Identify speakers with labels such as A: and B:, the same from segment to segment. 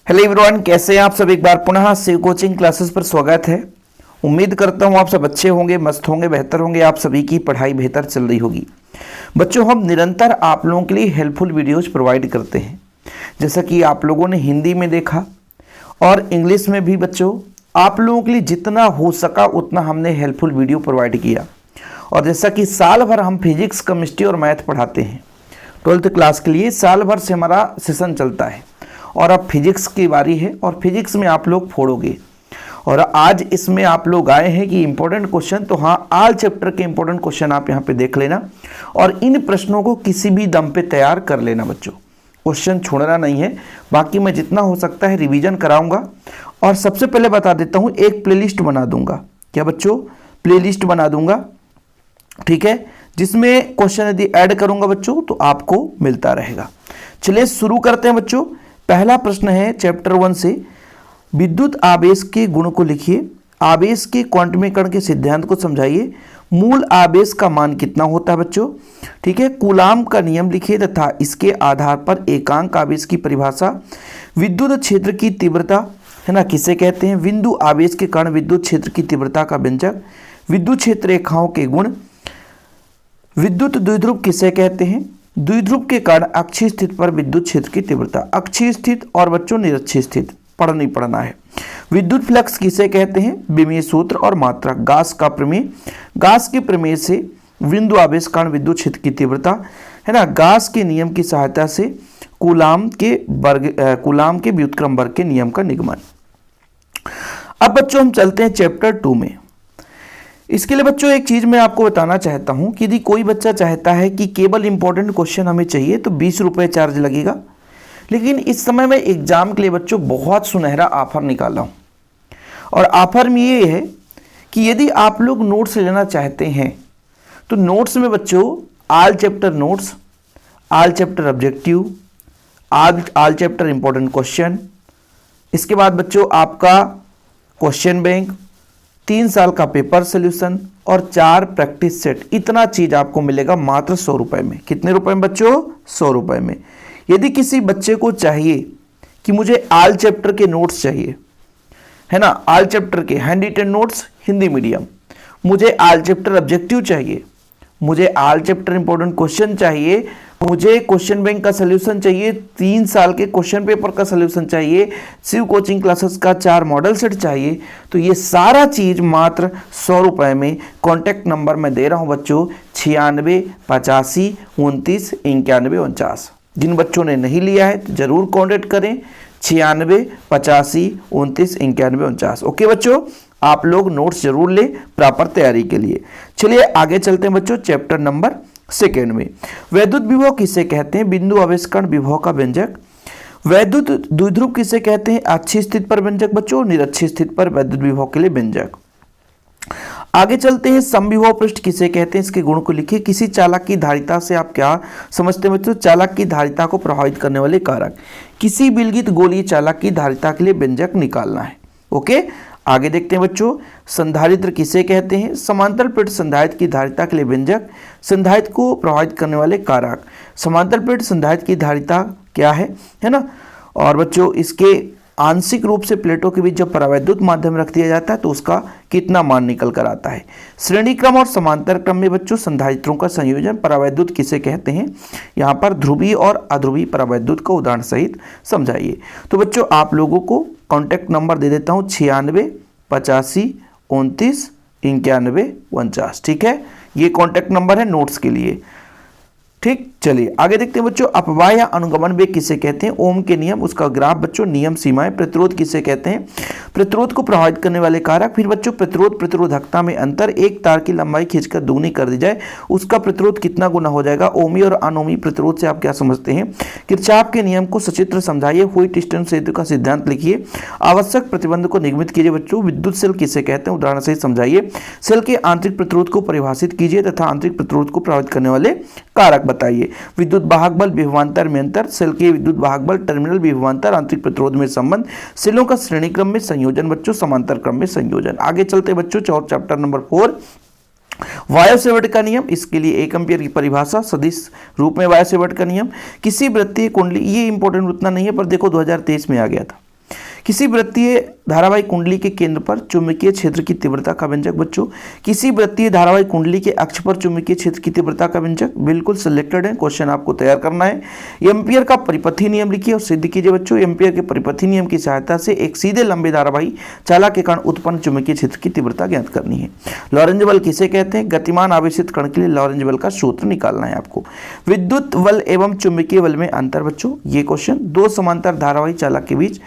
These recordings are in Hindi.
A: हेलो एवरीवन, कैसे हैं आप सब। एक बार पुनः शिव कोचिंग क्लासेस पर स्वागत है। उम्मीद करता हूं आप सब अच्छे होंगे, मस्त होंगे, बेहतर होंगे। आप सभी की पढ़ाई बेहतर चल रही होगी। बच्चों, हम निरंतर आप लोगों के लिए हेल्पफुल वीडियोज प्रोवाइड करते हैं। जैसा कि आप लोगों ने हिंदी में देखा और इंग्लिश में भी बच्चों आप लोगों के लिए जितना हो सका उतना हमने हेल्पफुल वीडियो प्रोवाइड किया। और जैसा कि साल भर हम फिजिक्स, केमिस्ट्री और मैथ पढ़ाते हैं, 12th क्लास के लिए साल भर से हमारा सेशन चलता है। और अब फिजिक्स की बारी है और फिजिक्स में आप लोग फोड़ोगे। और आज इसमें आप लोग आए हैं कि इंपॉर्टेंट क्वेश्चन, तो हाँ, ऑल चैप्टर के इंपॉर्टेंट क्वेश्चन आप यहाँ पे देख लेना और इन प्रश्नों को किसी भी दम पे तैयार कर लेना बच्चों। क्वेश्चन छोड़ना नहीं है। बाकी मैं जितना हो सकता है रिवीजन कराऊंगा। और सबसे पहले बता देता हूँ, एक प्लेलिस्ट बना दूंगा। क्या बच्चों? प्लेलिस्ट बना दूंगा, ठीक है, जिसमें क्वेश्चन यदि ऐड करूंगा बच्चों तो आपको मिलता रहेगा। चलिए शुरू करते हैं बच्चों। पहला प्रश्न है चैप्टर 1 से, विद्युत आवेश के गुण को लिखिए, आवेश के क्वांटमीकरण के सिद्धांत को समझाइए, मूल आवेश का मान कितना होता है बच्चों, ठीक है, कूलाम का नियम लिखिए तथा इसके आधार पर एकांक आवेश की परिभाषा, विद्युत क्षेत्र की तीव्रता है ना किसे कहते हैं, बिंदु आवेश के कारण विद्युत क्षेत्र की तीव्रता का व्यंजक, विद्युत क्षेत्र रेखाओं के गुण, विद्युत द्विध्रुव किसे कहते हैं, द्विध्रुव के कारण अक्षीय स्थिति पर विद्युत क्षेत्र की तीव्रता, अक्षीय स्थिति और बच्चों निरक्षीय स्थिति पढ़ना है। विद्युत फ्लक्स किसे कहते हैं, विमीय सूत्र और मात्रा, गास का प्रमेय, गास के प्रमेय से बिंदु आवेश कारण विद्युत क्षेत्र की तीव्रता है ना, गास के नियम की सहायता से कूलाम के व्युत्क्रम वर्ग के नियम का निगमन। अब बच्चों हम चलते हैं चैप्टर 2 में। इसके लिए बच्चों एक चीज मैं आपको बताना चाहता हूं कि यदि कोई बच्चा चाहता है कि केवल इंपॉर्टेंट क्वेश्चन हमें चाहिए तो 20 रुपये चार्ज लगेगा। लेकिन इस समय मैं एग्जाम के लिए बच्चों बहुत सुनहरा ऑफर निकाला हूं। और ऑफर में ये है कि यदि आप लोग नोट्स लेना चाहते हैं तो नोट्स में बच्चों all chapter notes, all chapter objective, all chapter important question, इसके बाद बच्चों आपका क्वेश्चन बैंक, 3 साल का पेपर सोल्यूशन और 4 प्रैक्टिस सेट, इतना चीज आपको मिलेगा मात्र 100 रुपए में। कितने रुपए में बच्चों? 100 रुपए में। यदि किसी बच्चे को चाहिए कि मुझे ऑल चैप्टर के नोट्स चाहिए, है ना, ऑल चैप्टर के hand written notes Hindi medium, मुझे ऑल चैप्टर ऑब्जेक्टिव चाहिए, मुझे ऑल चैप्टर इंपॉर्टेंट क्वेश्चन चाहिए, मुझे क्वेश्चन बैंक का सोल्यूशन चाहिए, 3 साल के क्वेश्चन पेपर का सोल्यूशन चाहिए, शिव कोचिंग क्लासेस का 4 मॉडल सेट चाहिए, तो ये सारा चीज मात्र 100 रुपए में। कॉन्टैक्ट नंबर मैं दे रहा हूं बच्चों 96 85 29 91 49। जिन बच्चों ने नहीं लिया है तो जरूर कॉन्टैक्ट करें 96 85 29 91 49। ओके बच्चों, आप लोग नोट्स जरूर लें प्रॉपर तैयारी के लिए। चलिए आगे चलते हैं बच्चों चैप्टर नंबर 2 में। वैद्युत विभव किसे कहते हैं, बिंदु आवेश कण विभव का व्यंजक, वैद्युत द्विध्रुव किसे कहते हैं, अक्षीय स्थिति पर व्यंजक बच्चों, निरक्षीय स्थिति पर वैद्युत विभव के लिए व्यंजक। आगे चलते हैं, समविभव पृष्ठ किसे कहते हैं, इसके गुण को लिखिए। किसी चालक की धारिता से आप क्या समझते हैं बच्चों, चालक की धारिता को प्रभावित करने वाले कारक। किसी विलगित गोलीय चालक की धारिता के लिए व्यंजक निकालना है। ओके, आगे देखते हैं बच्चों, संधारित्र किसे कहते हैं, समांतर प्लेट संधारित्र की धारिता के लिए व्यंजक, संधारित्र को प्रभावित करने वाले कारक। समांतर प्लेट संधारित्र की धारिता क्या है ना। और बच्चों इसके आंशिक रूप से प्लेटों के बीच जब परावैद्युत माध्यम रख दिया जाता है तो उसका कितना मान निकल कर आता है। श्रेणी क्रम और समांतर क्रम में बच्चों संधारित्रों का संयोजन परावैद्युत किसे कहते हैं, यहाँ पर ध्रुवीय और अध्रुवीय परावैद्युत को उदाहरण सहित समझाइए। तो बच्चों आप लोगों को कॉन्टैक्ट नंबर दे देता हूँ 96 85 29 91 49। ठीक है, ये कॉन्टैक्ट नंबर है नोट्स के लिए। ठीक, चलिए आगे देखते हैं बच्चों, अपवाह या अनुगमन वेग किसे कहते हैं, ओम के नियम, उसका ग्राफ बच्चों, नियम सीमाएं। प्रतिरोध किसे कहते हैं, प्रतिरोध को प्रभावित करने वाले कारक। फिर बच्चों प्रतिरोध प्रतिरोधकता में अंतर, एक तार की लंबाई खींचकर दुगनी कर दी जाए उसका प्रतिरोध कितना गुना हो जाएगा। ओमी और अनोमी प्रतिरोध से आप क्या समझते हैं, किरचॉफ के नियम को सचित्र समझाइए, व्हाइट-स्टोन सेतु का सिद्धांत लिखिए, आवश्यक प्रतिबंध को निगमित कीजिए बच्चों। विद्युत सेल किसे कहते हैं, उदाहरण से समझाइए। सेल के आंतरिक प्रतिरोध को परिभाषित कीजिए तथा आंतरिक प्रतिरोध को प्रभावित करने वाले कारक बताइए। विद्युत वाहक बल विभवांतर में अंतर, सेल के विद्युत वाहक बल टर्मिनल विभवांतर आंतरिक प्रतिरोध में संबंध, सेलों का श्रेणी क्रम में संयोजन बच्चों, समांतर क्रम में संयोजन। आगे चलते बच्चों चैप्टर नंबर 4, वायु-सेवर्ट का नियम, इसके लिए 1 एम्पीयर की परिभाषा, सदिश रूप में वायु-सेवर्ट का नियम। किसी वृत्तीय कुंडली, ये इंपॉर्टेंट उतना नहीं है पर देखो 2023 में आ गया था। किसी वृत्तीय धारावाहिक कुंडली के केंद्र पर चुंबकीय क्षेत्र की तीव्रता का व्यंजक बच्चों, किसी वृत्तीय धारावाहिक कुंडली के अक्ष पर चुंबकीय क्षेत्र की तीव्रता का व्यंजक, बिल्कुल सिलेक्टेड है। क्वेश्चन आपको तैयार करना है। एम्पियर का परिपथी नियम लिखिए और सिद्ध कीजिए बच्चों। एम्पियर के परिपथी नियम की सहायता से एक सीधे लंबे धारावाही चालक के कारण उत्पन्न चुंबकीय क्षेत्र की तीव्रता ज्ञात करनी है। लॉरेंज बल किसे कहते हैं? गतिमान आवेशित कण के लिए लॉरेंज बल का सूत्र निकालना है आपको। विद्युत बल एवं चुंबकीय बल में अंतर बच्चों, ये क्वेश्चन। दो समांतर धारावाही चालक के बीच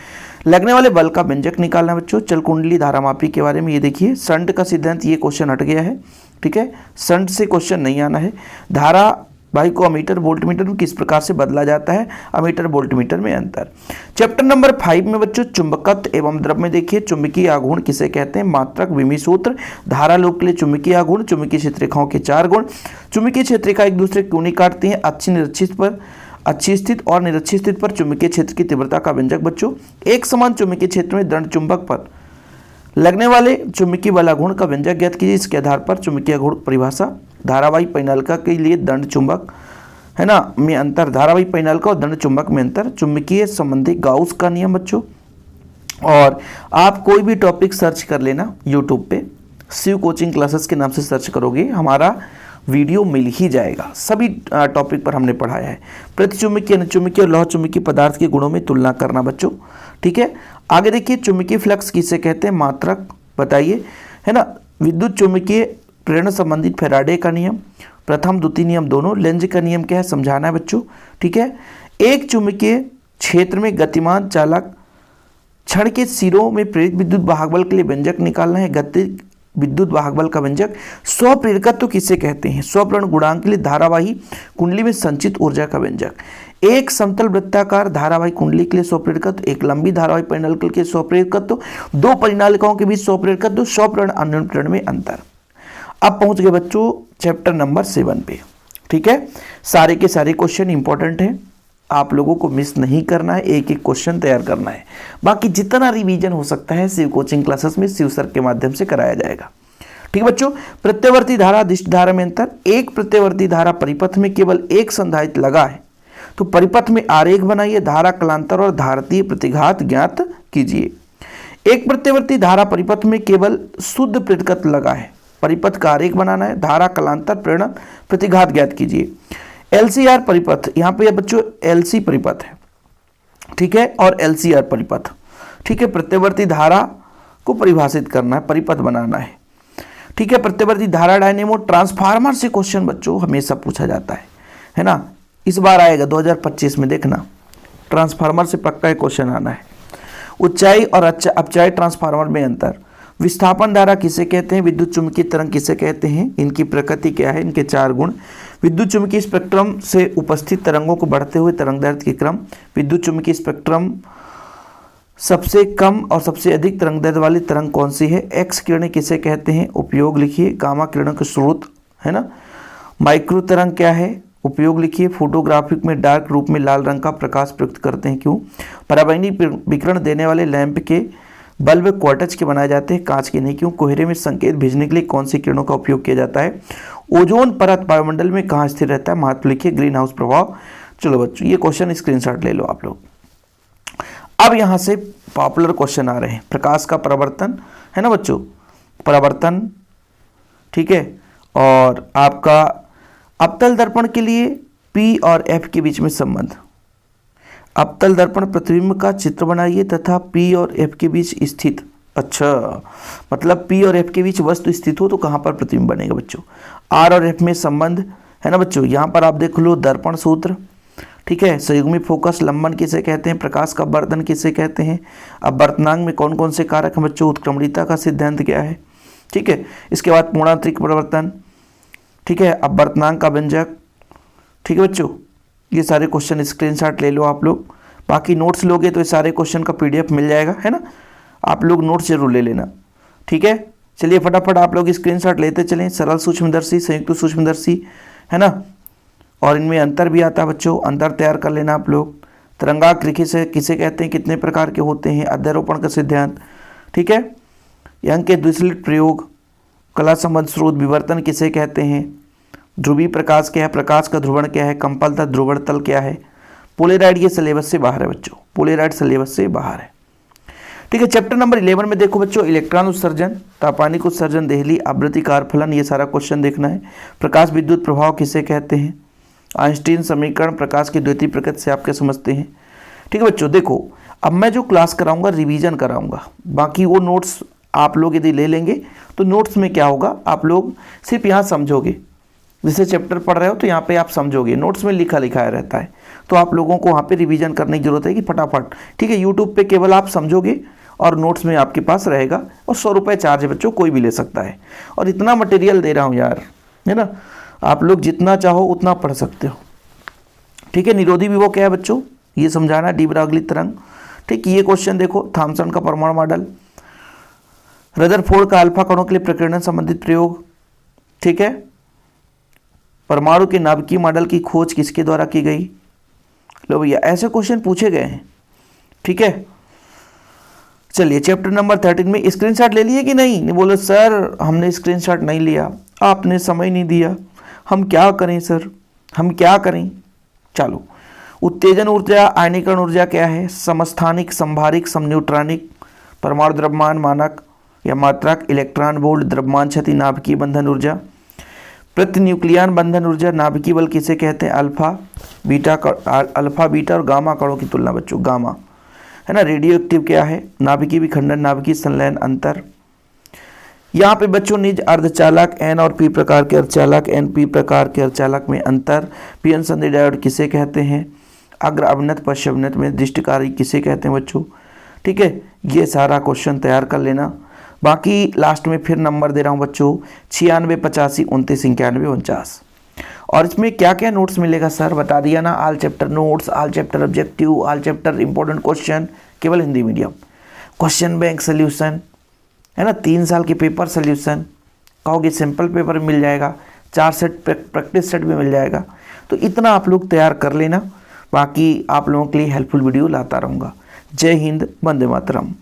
A: लगने वाले बल का व्यंजक निकालना बच्चों। चल कुंडली धारामापी के बारे में ये देखिए, शंट का सिद्धांत, ये क्वेश्चन हट गया है, ठीक है, शंट से क्वेश्चन नहीं आना है। धारावाही को अमीटर वोल्टमीटर में किस प्रकार से बदला जाता है? अमीटर वोल्टमीटर में अंतर। चैप्टर नंबर 5 में बच्चों चुंबकत्व एवं द्रव में देखिए, चुंबकीय आघूर्ण किसे कहते हैं? मात्रक विमी सूत्र। धारा लोक के लिए चुंबकीय आघूर्ण, चुंबकीय क्षेत्र रेखाओं के 4 गुण। चुंबकीय क्षेत्र रेखा एक दूसरे को नहीं काटती हैं। अच्छी स्थित और निरक्षित स्थित पर चुंबकीय क्षेत्र की तीव्रता का व्यंजक बच्चों। एक समान चुंबकीय क्षेत्र में दंड चुंबक पर लगने वाले चुंबकीय बल आघूर्ण का व्यंजक ज्ञात कीजिए। इसके आधार पर चुंबकीय आघूर्ण परिभाषा। धारावाही परिनालिका के लिए दंड चुंबक है ना में अंतर, धारावाही परिनालिका और दंड चुंबक में अंतर। चुंबकीय संबंधी गाउस का नियम बच्चों। और आप कोई भी टॉपिक सर्च कर लेना यूट्यूब पे, शिव कोचिंग क्लासेस के नाम से सर्च करोगे, हमारा वीडियो मिल ही जाएगा। सभी टॉपिक पर हमने पढ़ाया है। प्रतिचुंबकीय, अनुचुंबकीय और लौह चुंबकीय पदार्थ के गुणों में तुलना करना बच्चों, ठीक है। आगे देखिए, चुंबकीय फ्लक्स किसे कहते हैं? मात्रक बताइए, है ना। विद्युत चुंबकीय प्रेरण संबंधित फैराडे का नियम, प्रथम द्वितीय नियम दोनों। लेंज का नियम क्या है समझाना है बच्चों, ठीक है। एक चुंबकीय क्षेत्र में गतिमान चालक क्षण के सिरों में प्रेरित विद्युत वाहक बल के लिए व्यंजक निकालना है। गति विद्युत वाहक बल का व्यंजक। स्वप्रेरकत्व किसे कहते हैं? स्वप्रेरण गुणांक के लिए धारावाही कुंडली में संचित ऊर्जा का व्यंजक। एक समतल वृत्ताकार धारावाही कुंडली के लिए स्वप्रेरकत्व, एक लंबी धारावाही परिनालिका के लिए स्वप्रेरकत्व, दो परिनालिकाओं के बीच स्वप्रेरकत्व, स्वप्रेरण अन्योन्य प्रेरण में अंतर। अब पहुंच गए बच्चों चैप्टर नंबर 7 पे, ठीक है। सारे के सारे क्वेश्चन इंपॉर्टेंट हैं, आप लोगों को मिस नहीं करना है, एक एक क्वेश्चन तैयार करना है। बाकी जितना रिवीजन हो सकता है शिव कोचिंग क्लासेस में शिव सर के माध्यम से कराया जाएगा, ठीक बच्चों। प्रत्यवर्ती धारा दिष्ट धारा में अंतर। एक प्रत्यवर्ती धारा परिपथ में केवल एक संधारित्र लगा है तो परिपथ में आरेख बनाइए, धारा कलांतर और धारतीय प्रतिघात ज्ञात कीजिए। एक प्रत्यवर्ती धारा परिपथ में केवल शुद्ध प्रतिघात लगा है, परिपथ का आरेख बनाना है, धारा कलांतर प्रेरण प्रतिघात ज्ञात कीजिए। LCR परिपथ, यहाँ पे बच्चों LC परिपथ है, ठीक है, और LCR परिपथ, ठीक है। प्रत्यवर्ती धारा को परिभाषित करना है, परिपथ बनाना है, ठीक है। प्रत्यवर्ती धारा डायनेमो ट्रांसफार्मर से क्वेश्चन बच्चों हमेशा पूछा जाता है ना। इस बार आएगा 2025 में, देखना ट्रांसफार्मर से पक्का क्वेश्चन आना है। ऊंचाई और अपचाई ट्रांसफार्मर में अंतर। विस्थापन धारा किसे कहते हैं? विद्युत चुम्बकीय तरंग किसे कहते हैं? इनकी प्रकृति क्या है? इनके 4 गुण। विद्युत चुम्बकीय स्पेक्ट्रम से उपस्थित तरंगों को बढ़ते हुए तरंगदैर्घ्य के क्रम। विद्युत चुम्बकीय स्पेक्ट्रम सबसे कम और सबसे अधिक तरंगदैर्घ्य वाली तरंग कौन सी है? एक्स किरणें किसे कहते हैं? उपयोग लिखिए। गामा किरणों के स्रोत है ना। माइक्रो तरंग क्या है? उपयोग लिखिए। फोटोग्राफिक में डार्क रूप में लाल रंग का प्रकाश प्रयुक्त करते हैं, क्यों? पराबैंगनी विकिरण देने वाले लैंप के बल्ब क्वार्टज के बनाए जाते हैं, कांच के नहीं, क्यों? कोहरे में संकेत भेजने के लिए कौन सी किरणों का उपयोग किया जाता है? ओजोन परत वायुमंडल में कहाँ स्थिर रहता है? महत्व लिखिए। ग्रीन हाउस प्रभाव। चलो बच्चों ये क्वेश्चन स्क्रीनशॉट ले लो आप लोग। अब यहाँ से पॉपुलर क्वेश्चन आ रहे हैं। प्रकाश का परावर्तन है ना बच्चों, परावर्तन, ठीक है। और आपका अवतल दर्पण के लिए P और F के बीच में संबंध। अवतल दर्पण प्रतिबिंब का चित्र बनाइए तथा P और F के बीच स्थित, अच्छा मतलब P और F के बीच वस्तु स्थित हो तो कहाँ पर प्रतिबिंब बनेगा बच्चों? R और F में संबंध है ना बच्चों। यहाँ पर आप देख लो दर्पण सूत्र, ठीक है। संयुग्मी फोकस, लंबन किसे कहते हैं? प्रकाश का अपवर्तन किसे कहते हैं? अब वर्तनांग में कौन कौन से कारक हैं बच्चों? उत्क्रमणीयता का सिद्धांत क्या है, ठीक है। इसके बाद पूर्णांतरिक परिवर्तन, ठीक है। अब वर्तनांग का व्यंजक, ठीक है बच्चों। ये सारे क्वेश्चन स्क्रीनशॉट ले लो आप लोग। बाकी नोट्स लोगे तो ये सारे क्वेश्चन का PDF मिल जाएगा, है ना। आप लोग नोट्स जरूर ले लेना, ठीक है। चलिए फटाफट आप लोग स्क्रीनशॉट लेते चलें। सरल सूक्ष्मदर्शी, संयुक्त सूक्ष्मदर्शी, है ना, और इनमें अंतर भी आता है बच्चों, अंतर तैयार कर लेना आप लोग। तरंगाक किसे कहते हैं? कितने प्रकार के होते हैं? अध्यारोपण का सिद्धांत, ठीक है। यंग के द्विसलिट प्रयोग, कला संबंध स्रोत, विवर्तन किसे कहते हैं? ध्रुवीय प्रकाश क्या है? प्रकाश का ध्रुवण क्या है? कंपल तल, ध्रुवण तल क्या है? पोलेराइड ये सिलेबस से बाहर है बच्चों, पोलेराइड सिलेबस से बाहर है। ठीक है। चैप्टर नंबर 11 में देखो बच्चों, इलेक्ट्रॉन उत्सर्जन, तापानिक उत्सर्जन, देहली आवृत्ति कार फलन, ये सारा क्वेश्चन देखना है। प्रकाश विद्युत प्रभाव किसे कहते हैं, आइंस्टीन समीकरण, प्रकाश की द्वितीय प्रकृति से आप क्या समझते हैं। ठीक है बच्चों, देखो अब मैं जो क्लास कराऊंगा रिवीजन कराऊंगा, बाकी वो नोट्स आप लोग यदि ले लेंगे तो नोट्स में क्या होगा, आप लोग सिर्फ यहाँ समझोगे, जैसे चैप्टर पढ़ रहे हो तो यहाँ पे आप समझोगे, नोट्स में लिखा लिखा रहता है, तो आप लोगों को वहाँ पे रिवीजन करने की जरूरत है कि फटाफट। ठीक है, यूट्यूब पे केवल आप समझोगे और नोट्स में आपके पास रहेगा, और 100 रुपये चार्ज है बच्चों, कोई भी ले सकता है। और इतना मटेरियल दे रहा हूँ यार, है ना, आप लोग जितना चाहो उतना पढ़ सकते हो। ठीक है, निरोधी विभव क्या है बच्चों, ये समझाना, डी ब्रागली तरंग। ठीक, ये क्वेश्चन देखो, थॉमसन का परमाणु मॉडल, रदरफोर्ड का अल्फा कणों के लिए प्रकीर्णन संबंधित प्रयोग। ठीक है, परमाणु के नाभिकीय मॉडल की खोज किसके द्वारा की गई। लो भैया, ऐसे क्वेश्चन पूछे गए हैं। ठीक है, चलिए चैप्टर नंबर 13 में स्क्रीनशॉट ले लिए कि नहीं, बोले सर हमने स्क्रीनशॉट नहीं लिया, आपने समय नहीं दिया, हम क्या करें सर, हम क्या करें। चलो, उत्तेजन ऊर्जा, आयनीकरण ऊर्जा क्या है, समस्थानिक, संभारिक, समन्यूट्रॉनिक, परमाणु द्रव्यमान मानक या मात्रक, इलेक्ट्रॉन वोल्ट, द्रव्यमान क्षति, नाभिकीय बंधन ऊर्जा, प्रतिन्यूक्लियन बंधन ऊर्जा, नाभिकीय बल किसे कहते हैं, अल्फा बीटा और गामा कणों की तुलना बच्चों, गामा है ना। रेडियो एक्टिव क्या है, नाभिकीय विखंडन, नाभिकीय संलयन, अंतर। यहाँ पे बच्चों निज अर्धचालक एन और पी प्रकार के अर्धचालक, एन पी प्रकार के अर्धचालक में अंतर। पीएन संधि डायोड किसे कहते हैं, अग्र अवनत पश्च अवनत में दृष्टिकारी किसे कहते हैं बच्चों। ठीक है, ये सारा क्वेश्चन तैयार कर लेना, बाकी लास्ट में फिर नंबर दे रहा हूँ बच्चों, 96, 85, 29, 91, 49। और इसमें क्या क्या नोट्स मिलेगा सर, बता दिया ना, all chapter notes, all chapter objective, all chapter important question, केवल Hindi medium, question bank solution, है ना, 3 साल के पेपर सोल्यूशन, कहोगे सिंपल पेपर भी मिल जाएगा, 4 सेट प्रैक्टिस सेट भी मिल जाएगा। तो इतना आप लोग तैयार कर लेना, बाकी आप लोगों के लिए हेल्पफुल वीडियो लाता रहूँगा। जय हिंद, वंदे मातरम।